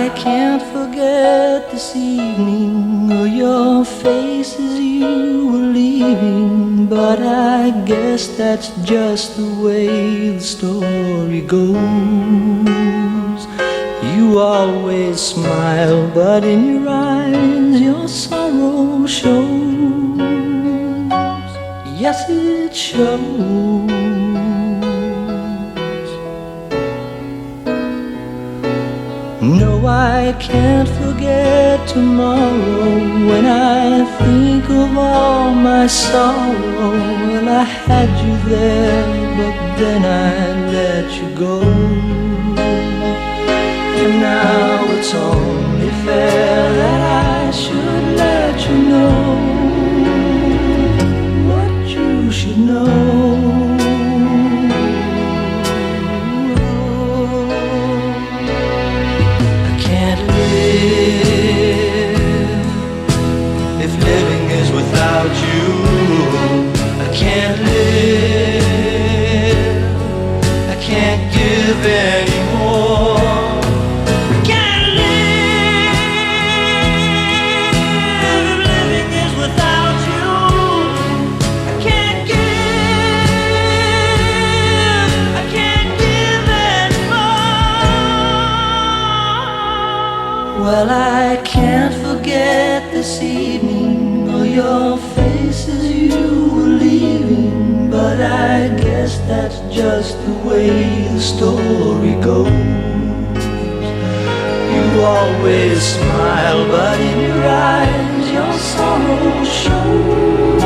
I can't forget this evening or your face as you were leaving, but I guess that's just the way the story goes. You always smile, but in your eyes your sorrow shows. Yes, it shows. No, I can't forget tomorrow when I think of all my sorrow. Well, I had you there, but then I let you go. And now it's only fair that I should let you know what you should know. If living is without you, I can't live. I can't give anymore. I can't live. If living is without you, I can't give. I can't give anymore. Well, I can't forget this evening or your face as you were leaving, but I guess that's just the way the story goes. You always smile, but in your eyes your sorrow shows.